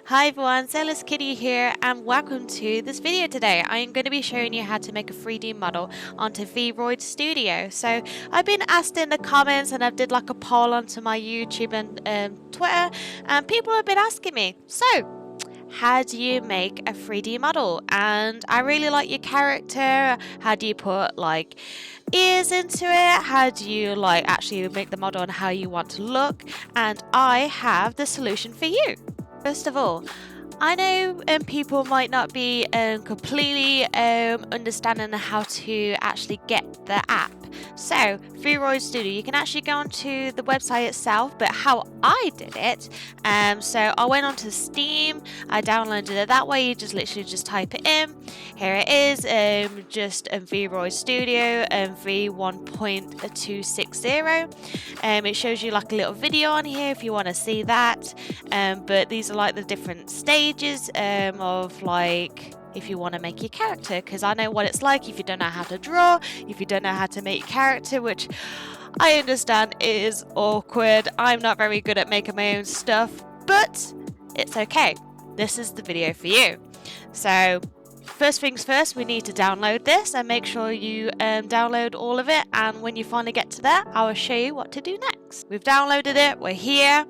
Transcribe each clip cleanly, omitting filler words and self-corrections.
Hi everyone, Soullesskitty here and welcome to this video today. I am going to be showing you how to make a 3D model onto Vroid Studio. So I've been asked in the comments and I've did like a poll onto my YouTube and Twitter, and people have been asking me, so how do you make a 3D model? And I really like your character. How do you put like ears into it? How do you like actually make the model and how you want to look? And I have the solution for you. First of all, I know people might not be completely understanding how to actually get the app. So, Vroid Studio, you can actually go onto the website itself, but how I did it, so I went onto Steam, I downloaded it that way, you just literally just type it in. Here it is, just Vroid Studio v1.260. It shows you like a little video on here if you want to see that, but these are like the different stages of like if you want to make your character, because I know what it's like if you don't know how to draw, if you don't know how to make your character, which I understand is awkward. I'm not very good at making my own stuff, but it's okay. This is the video for you. So first things first, we need to download this and make sure you download all of it, and when you finally get to that, I will show you what to do next. We've downloaded it, we're here.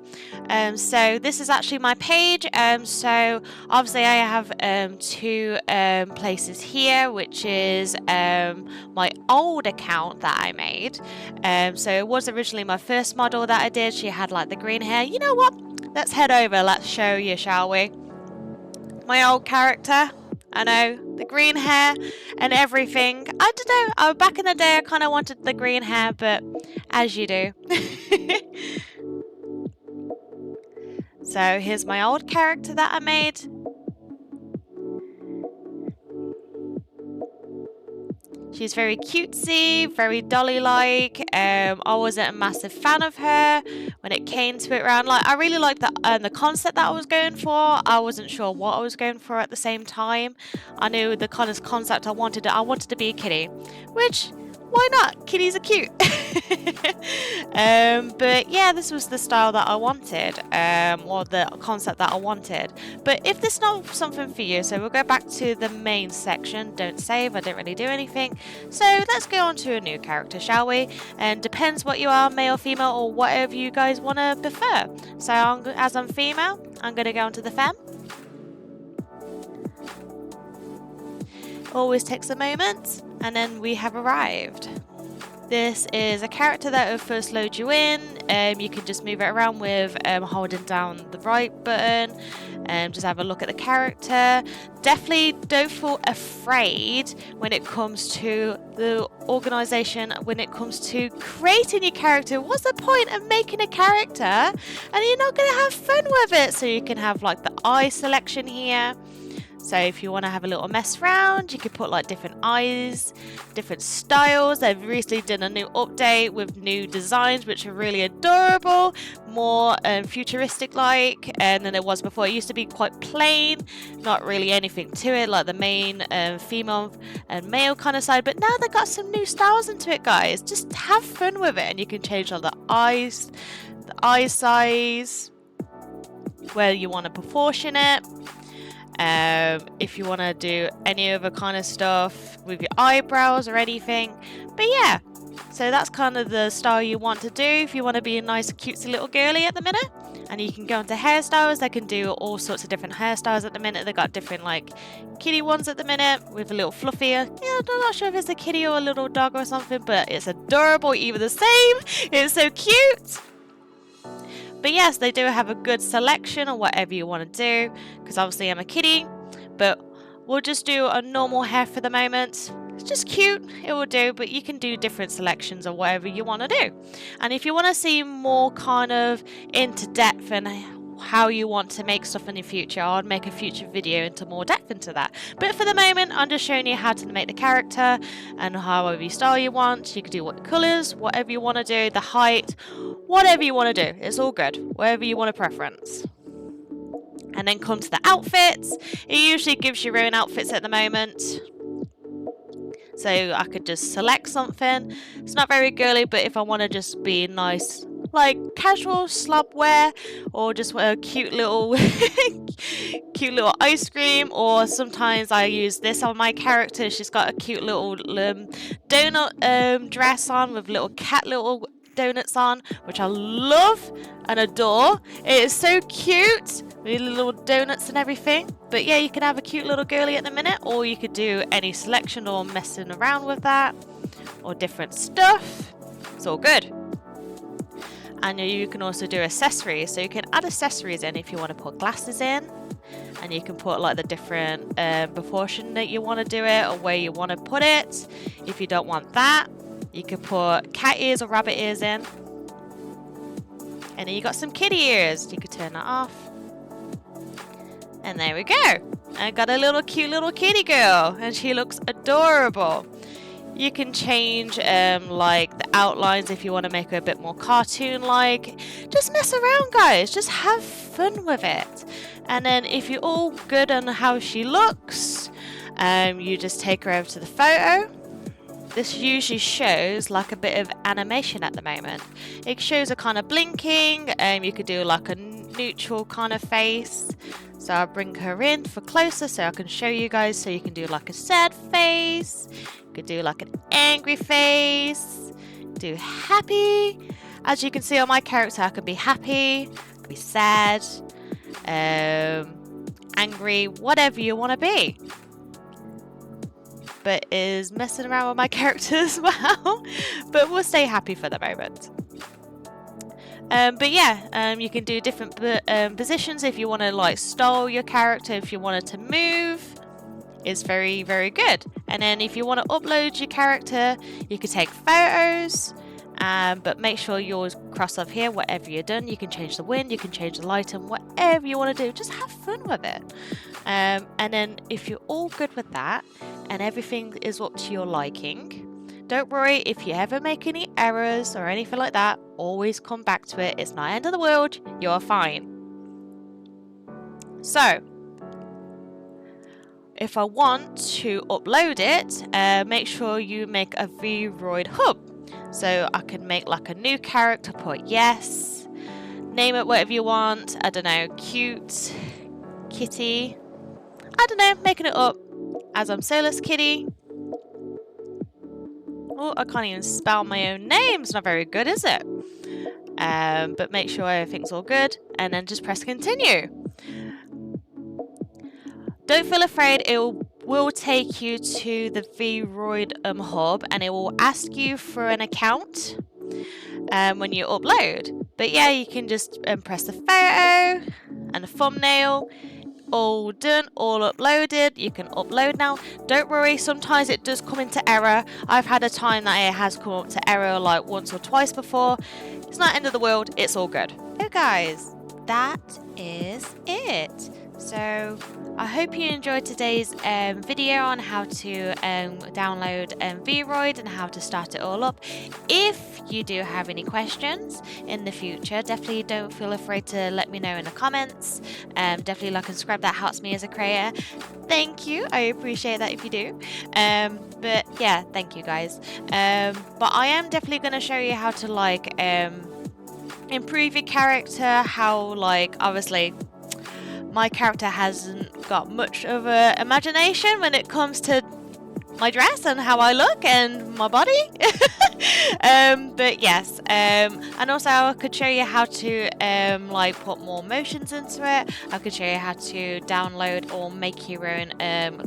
So this is actually my page. So obviously I have two places here, which is my old account that I made. So it was originally my first model that I did. She had like the green hair. You know what? Let's head over, let's show you, shall we? My old character. I know, the green hair and everything. I don't know, back in the day I kind of wanted the green hair, but as you do. So here's my old character that I made. She's very cutesy, very dolly-like. I wasn't a massive fan of her when it came to it around. Like, I really liked the concept that I was going for. I wasn't sure what I was going for at the same time. I knew the kind of concept I wanted. I wanted to be a kitty, which, why not? Kitties are cute. But yeah, this was the style that I wanted, or the concept that I wanted. But if this is not something for you, so we'll go back to the main section. Don't save, I didn't really do anything. So let's go on to a new character, shall we? And depends what you are, male, female, or whatever you guys want to prefer. So as I'm female, I'm going to go onto the femme. Always takes a moment, and then we have arrived. This is a character that will first load you in. You can just move it around with holding down the right button, and just have a look at the character. Definitely don't feel afraid when it comes to the organization, when it comes to creating your character. What's the point of making a character and you're not going to have fun with it? So you can have like the eye selection here. So if you want to have a little mess around, you could put like different eyes, different styles. They've recently done a new update with new designs, which are really adorable, more futuristic like than it was before. It used to be quite plain, not really anything to it, like the main female and male kind of side. But now they've got some new styles into it, guys. Just have fun with it, and you can change all the eyes, the eye size, where you want to proportion it. If you want to do any other kind of stuff with your eyebrows or anything. But yeah, so that's kind of the style you want to do if you want to be a nice cutesy little girly at the minute. And you can go into hairstyles. They can do all sorts of different hairstyles at the minute. They've got different like kitty ones at the minute with a little fluffier. Yeah, I'm not sure if it's a kitty or a little dog or something, but it's adorable, either the same. It's so cute. But yes, they do have a good selection of whatever you want to do, because obviously I'm a kitty, but we'll just do a normal hair for the moment. It's just cute, it will do, but you can do different selections of whatever you want to do. And if you want to see more kind of into depth and how you want to make stuff in the future, I'll make a future video into more depth into that. But for the moment, I'm just showing you how to make the character and however style you want. You can do what colors, whatever you want to do, the height, whatever you want to do. It's all good, whatever you want to preference. And then come to the outfits. It usually gives you your own outfits at the moment. So I could just select something. It's not very girly, but if I want to just be nice, like casual slob wear, or just a cute little cute little ice cream, or sometimes I use this on my character. She's got a cute little donut dress on with little donuts on, which I love and adore. It is so cute with little donuts and everything. But yeah, you can have a cute little girly at the minute, or you could do any selection or messing around with that, or different stuff. It's all good. And you can also do accessories, so you can add accessories in if you want to put glasses in, and you can put like the different proportion that you want to do it, or where you want to put it. If you don't want that, you can put cat ears or rabbit ears in, and then you got some kitty ears. You could turn that off, and there we go. I got a cute little kitty girl, and she looks adorable. You can change like the outlines if you want to make her a bit more cartoon-like. Just mess around, guys. Just have fun with it. And then if you're all good on how she looks, you just take her over to the photo. This usually shows like a bit of animation at the moment. It shows her kind of blinking. You could do like a neutral kind of face. So I'll bring her in for closer so I can show you guys. So you can do like a sad face. You could do like an angry face. Do happy. As you can see on my character, I could be happy, could be sad, angry, whatever you want to be. But is messing around with my character as well. But we'll stay happy for the moment. But yeah, you can do different positions if you want to like style your character, if you want it to move. It's very, very good. And then if you want to upload your character, you can take photos, but make sure yours cross off here, whatever you're done. You can change the wind, you can change the light, and whatever you want to do, just have fun with it. And then if you're all good with that, and everything is up to your liking, don't worry if you ever make any errors or anything like that, always come back to it. It's not the end of the world, you're fine. So, if I want to upload it, make sure you make a Vroid hub. So I can make like a new character, put yes, name it whatever you want, I don't know, cute, kitty, I don't know, making it up as I'm Soullesskitty. Oh, I can't even spell my own name, it's not very good, is it? But make sure everything's all good, and then just press continue. Don't feel afraid, it will take you to the Vroid hub, and it will ask you for an account when you upload. But yeah, you can just press the photo and the thumbnail. All done, all uploaded. You can upload now. Don't worry, sometimes it does come into error. I've had a time that it has come up to error like once or twice before. It's not the end of the world, it's all good. So guys, that is it. So I hope you enjoyed today's video on how to download Vroid and how to start it all up. If you do have any questions in the future, definitely don't feel afraid to let me know in the comments. Definitely like and subscribe, that helps me as a creator. Thank you, I appreciate that if you do. But yeah, thank you guys. But I am definitely going to show you how to like improve your character, how like obviously my character hasn't got much of an imagination when it comes to my dress and how I look and my body. But yes, and also I could show you how to like put more motions into it. I could show you how to download or make your own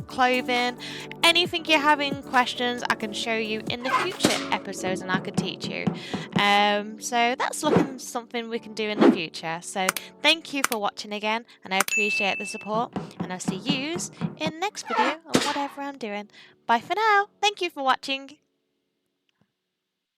clothing. Anything you're having questions, I can show you in the future episodes, and I could teach you. So that's looking something we can do in the future. So thank you for watching again, and I appreciate the support, and I'll see yous in the next video on whatever I'm doing. Bye for now. Thank you for watching.